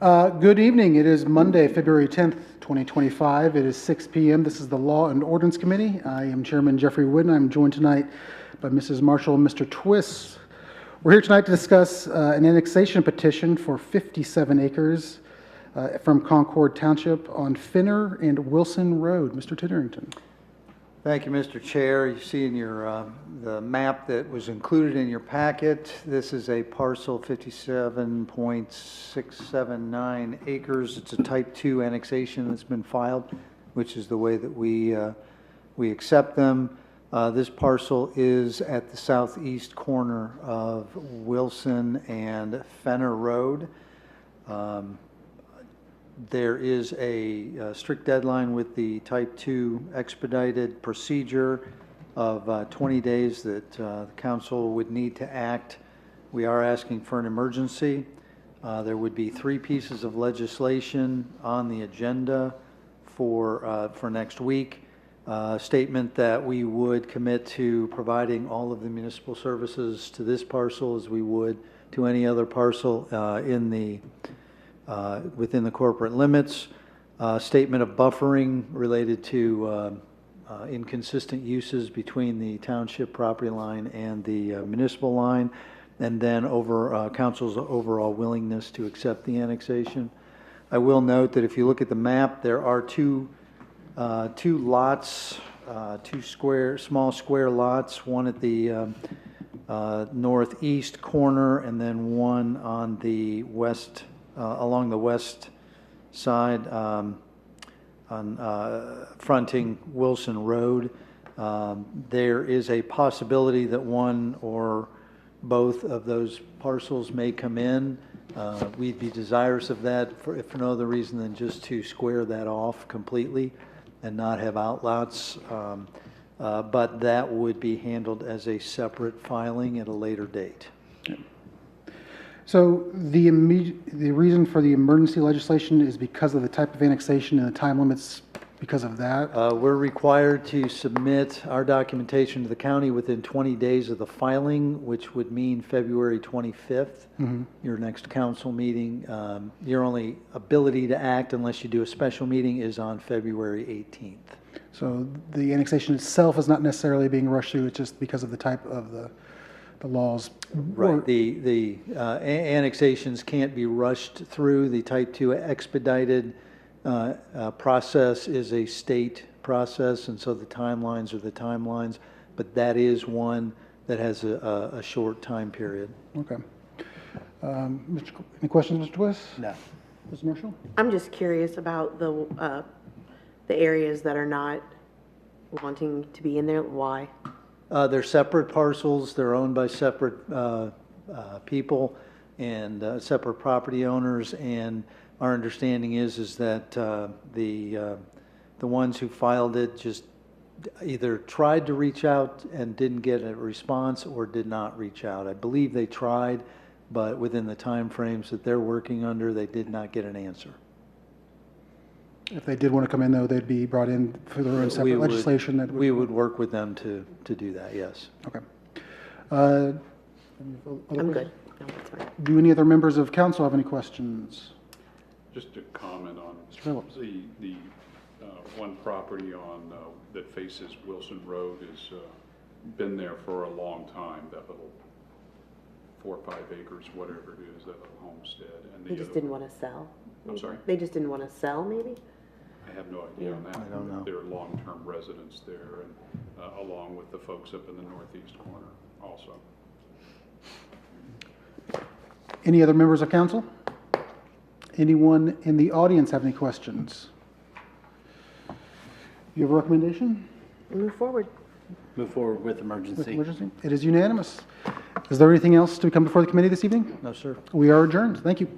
Good evening. It is Monday, February 10th, 2025. It is 6 p.m. This is the Law and Ordinance Committee. I am Chairman Jeffrey Wood, and I'm joined tonight by Mrs. Marshall and Mr. Twist. We're here tonight to discuss an annexation petition for 57 acres from Concord Township on Fenner and Wilson Road. Mr. Titterington. Thank you, Mr. Chair. You see in your the map that was included in your packet, this is a parcel 57.679 acres. It's a type 2 annexation that's been filed, which is the way that we accept them. This parcel is at the southeast corner of Wilson and Fenner Road. There is a strict deadline with the Type 2 expedited procedure of 20 days that the council would need to act. We are asking for an emergency. There would be 3 pieces of legislation on the agenda for next week. Statement that we would commit to providing all of the municipal services to this parcel as we would to any other parcel within the corporate limits. Statement of buffering related to inconsistent uses between the township property line and the municipal line, and then council's overall willingness to accept the annexation. I will note that if you look at the map, there are two lots, small square lots, one at the northeast corner and then one on the west, along the west side, fronting Wilson Road. There is a possibility that one or both of those parcels may come in. We'd be desirous of that, if for no other reason than just to square that off completely and not have outlots. But that would be handled as a separate filing at a later date. Okay. So the reason for the emergency legislation is because of the type of annexation and the time limits because of that? We're required to submit our documentation to the county within 20 days of the filing, which would mean February 25th, your next council meeting. Your only ability to act unless you do a special meeting is on February 18th. So the annexation itself is not necessarily being rushed through, it's just because of the type of the laws. Right. The annexations can't be rushed through. The Type 2 expedited process is a state process, and so the timelines are the timelines, but that is one that has a short time period. Okay. Any questions, Mr. Twist? No. Ms. Marshall? I'm just curious about the areas that are not wanting to be in there. Why? They're separate parcels. They're owned by separate people and separate property owners. And our understanding is that the ones who filed it just either tried to reach out and didn't get a response or did not reach out. I believe they tried, but within the time frames that they're working under, they did not get an answer. If they did want to come in, though, they'd be brought in for their own separate legislation. We would work with them to do that, yes. Okay. I'm good. No, that's fine. Do any other members of council have any questions? Just to comment on Mr. Phillips. The one property on that faces Wilson Road has been there for a long time. That little 4 or 5 acres, whatever it is, that little homestead. And They just didn't want to sell? I'm sorry? They just didn't want to sell, maybe? I have no idea on that. I don't know. There are long-term residents there, and along with the folks up in the northeast corner also. Any other members of council? Anyone in the audience have any questions? You have a recommendation? Move forward. Move forward with emergency. With emergency? It is unanimous. Is there anything else to come before the committee this evening? No, sir. We are adjourned. Thank you.